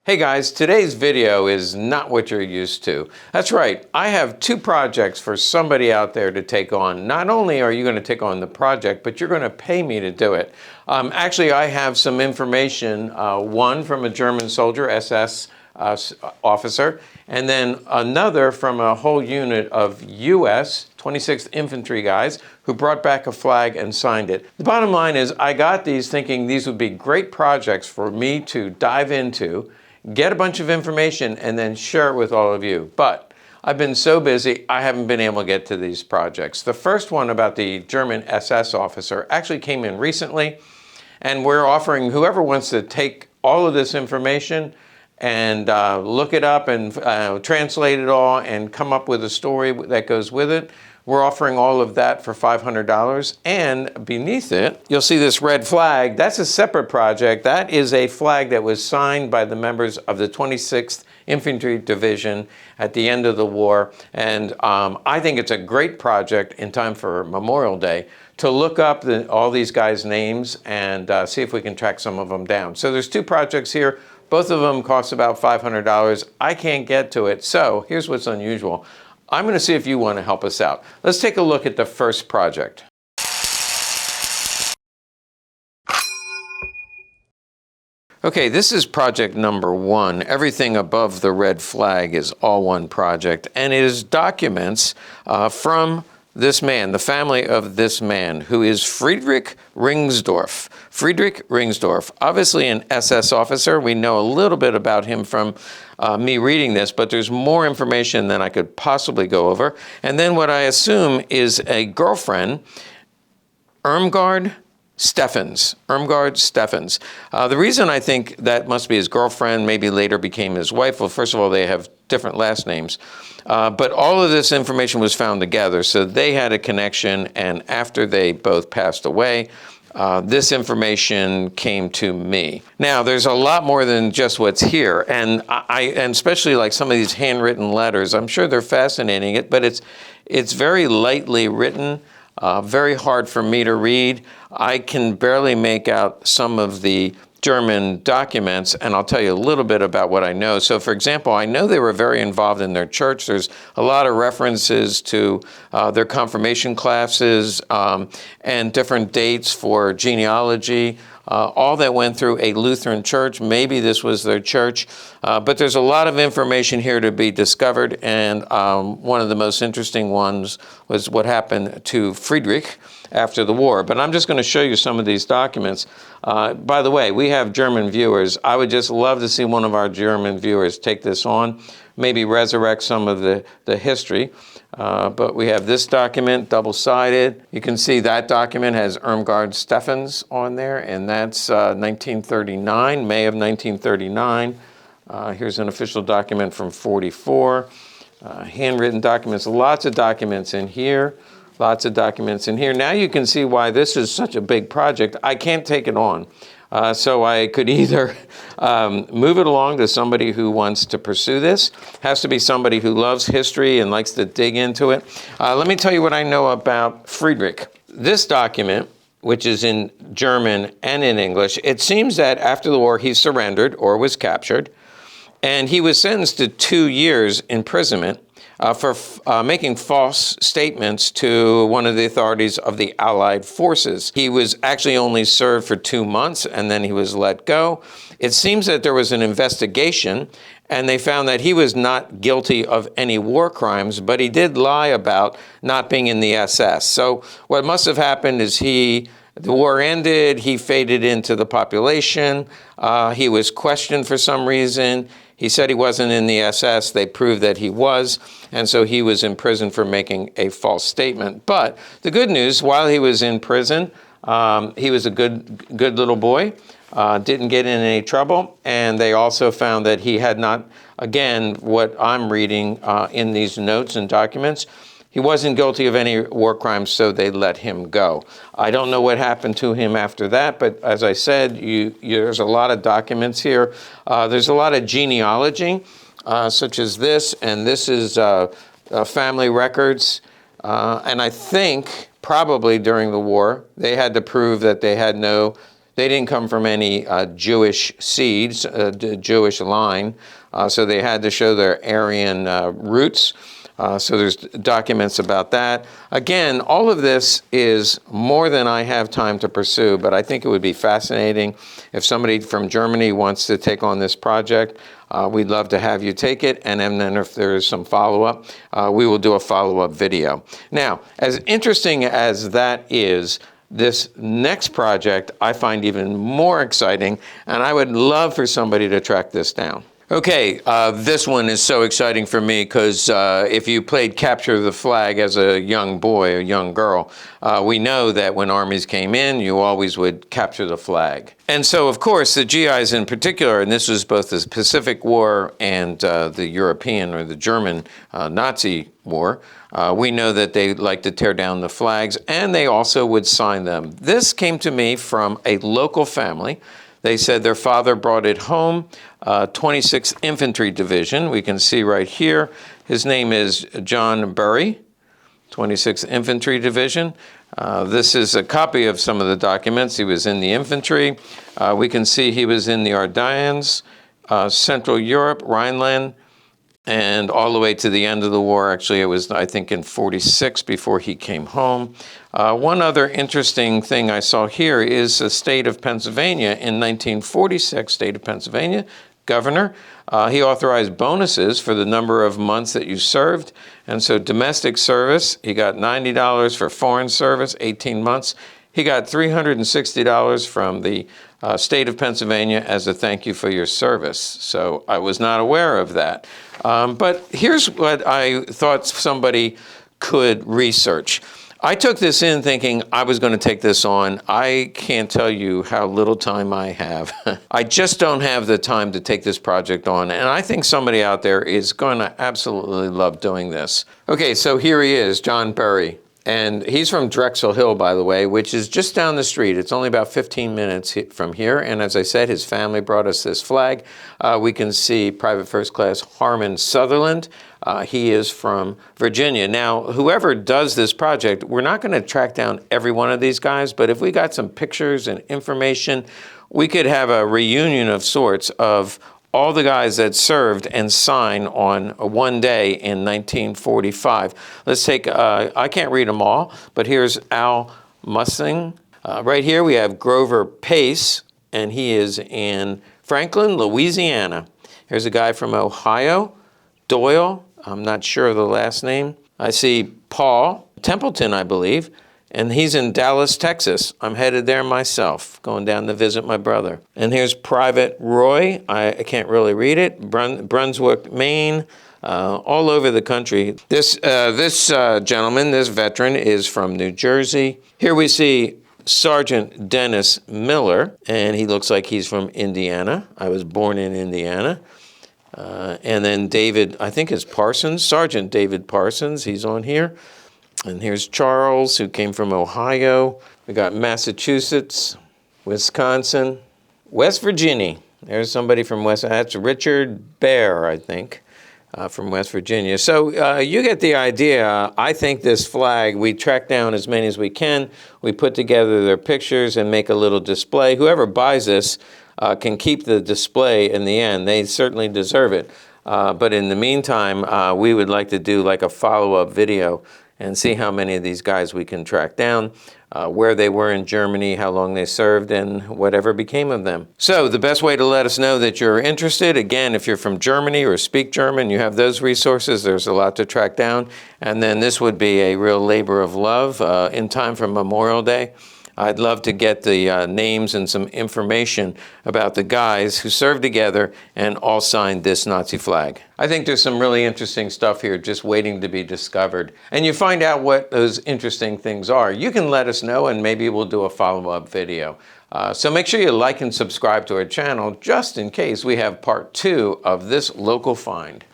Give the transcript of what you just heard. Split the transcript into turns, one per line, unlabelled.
Hey guys, today's video is not what you're used to. That's right, I have two projects for somebody out there to take on. Not only are you going to take on the project, but you're going to pay me to do it. Actually, I have some information, one from a German soldier, SS officer, and then another from a whole unit of US 26th Infantry guys who brought back a flag and signed it. The bottom line is I got these thinking these would be great projects for me to dive into, get a bunch of information, and then share it with all of you. But I've been so busy, I haven't been able to get to these projects. The first one about the German SS officer actually came in recently, and we're offering whoever wants to take all of this information and look it up and translate it all and come up with a story that goes with it. We're offering all of that for $500, and beneath it, you'll see this red flag. That's a separate project. That is a flag that was signed by the members of the 26th Infantry Division at the end of the war, and I think it's a great project in time for Memorial Day to look up all these guys' names and see if we can track some of them down. So there's two projects here. Both of them cost about $500. I can't get to it, so here's what's unusual. I'm going to see if you want to help us out. Let's take a look at the first project. Okay, this is project number one. Everything above the red flag is all one project, and it is documents from this man, the family of this man, who is Friedrich Ringsdorf. Friedrich Ringsdorf, obviously an SS officer. We know a little bit about him from me reading this, but there's more information than I could possibly go over. And then what I assume is a girlfriend, Irmgard Steffens. Irmgard Steffens. The reason I think that must be his girlfriend, maybe later became his wife, well, first of all, they have different last names. But all of this information was found together, so they had a connection, and after they both passed away, this information came to me. Now, there's a lot more than just what's here, and especially like some of these handwritten letters, I'm sure they're fascinating, but it's very lightly written, very hard for me to read. I can barely make out some of the German documents, and I'll tell you a little bit about what I know. So, for example, I know they were very involved in their church. There's a lot of references to their confirmation classes and different dates for genealogy, all that went through a Lutheran church. Maybe this was their church, but there's a lot of information here to be discovered, and one of the most interesting ones was what happened to Friedrich after the war. But I'm just going to show you some of these documents. By the way, we have German viewers. I would just love to see one of our German viewers take this on, maybe resurrect some of the history. But we have this document, double-sided. You can see that document has Irmgard Steffens on there, and that's 1939, May of 1939. Here's an official document from 44. Handwritten documents, lots of documents in here. Lots of documents in here. Now you can see why this is such a big project. I can't take it on. So I could either move it along to somebody who wants to pursue this. Has to be somebody who loves history and likes to dig into it. Let me tell you what I know about Friedrich. This document, which is in German and in English, it seems that after the war he surrendered or was captured, and he was sentenced to 2 years imprisonment for making false statements to one of the authorities of the Allied forces. He was actually only served for 2 months, and then he was let go. It seems that there was an investigation, and they found that he was not guilty of any war crimes, but he did lie about not being in the SS. So what must have happened is the war ended, he faded into the population, he was questioned for some reason. He said he wasn't in the SS. They proved that he was, and so he was in prison for making a false statement. But the good news, while he was in prison, he was a good little boy, didn't get in any trouble, and they also found that he had not, again, what I'm reading in these notes and documents, he wasn't guilty of any war crimes, so they let him go. I don't know what happened to him after that, but as I said, there's a lot of documents here. There's a lot of genealogy, such as this, and this is family records. And I think probably during the war, they had to prove that they had no They didn't come from any Jewish seeds, Jewish line, so they had to show their Aryan roots. So there's documents about that. Again, all of this is more than I have time to pursue, but I think it would be fascinating if somebody from Germany wants to take on this project. We'd love to have you take it, and then if there is some follow-up, we will do a follow-up video. Now, as interesting as that is, this next project I find even more exciting, and I would love for somebody to track this down. Okay, this one is so exciting for me because if you played Capture the Flag as a young boy or young girl, we know that when armies came in, you always would capture the flag. And so, of course, the GIs in particular, and this was both the Pacific War and the European or the German Nazi War, we know that they like to tear down the flags, and they also would sign them. This came to me from a local family. They said their father brought it home, 26th Infantry Division. We can see right here, his name is John Burry, 26th Infantry Division. This is a copy of some of the documents. He was in the infantry. We can see he was in the Ardennes, Central Europe, Rhineland, and all the way to the end of the war. Actually, it was, I think, in 46 before he came home. One other interesting thing I saw here is the state of Pennsylvania in 1946, state of Pennsylvania, governor. He authorized bonuses for the number of months that you served. And so domestic service, he got $90 for foreign service, 18 months. He got $360 from the state of Pennsylvania as a thank you for your service. So I was not aware of that. But here's what I thought somebody could research. I took this in thinking I was going to take this on. I can't tell you how little time I have. I just don't have the time to take this project on, and I think somebody out there is going to absolutely love doing this. Okay, so here he is, John Burry. And he's from Drexel Hill, by the way, which is just down the street. It's only about 15 minutes from here. And as I said, his family brought us this flag. We can see Private First Class Harmon Sutherland. He is from Virginia. Now, whoever does this project, we're not going to track down every one of these guys, but if we got some pictures and information, we could have a reunion of sorts of all the guys that served and signed on one day in 1945. Let's take, I can't read them all, but here's Al Mussing. Right here we have Grover Pace, and he is in Franklin, Louisiana. Here's a guy from Ohio, Doyle. I'm not sure of the last name. I see Paul Templeton, I believe, and he's in Dallas, Texas. I'm headed there myself, going down to visit my brother. And here's Private Roy. I can't really read it. Brunswick, Maine, all over the country. This gentleman, this veteran, is from New Jersey. Here we see Sergeant Dennis Miller, and he looks like he's from Indiana. I was born in Indiana. And then David, I think it's Parsons, Sergeant David Parsons, he's on here. And here's Charles, who came from Ohio. We got Massachusetts, Wisconsin, West Virginia. There's somebody from that's Richard Bear, I think, from West Virginia. So you get the idea. I think this flag, we track down as many as we can. We put together their pictures and make a little display. Whoever buys this can keep the display in the end. They certainly deserve it. But in the meantime, we would like to do like a follow-up video and see how many of these guys we can track down, where they were in Germany, how long they served, and whatever became of them. So the best way to let us know that you're interested, again, if you're from Germany or speak German, you have those resources. There's a lot to track down. And then this would be a real labor of love in time for Memorial Day. I'd love to get the names and some information about the guys who served together and all signed this Nazi flag. I think there's some really interesting stuff here just waiting to be discovered. And you find out what those interesting things are. You can let us know, and maybe we'll do a follow-up video. So make sure you like and subscribe to our channel just in case we have part 2 of this local find.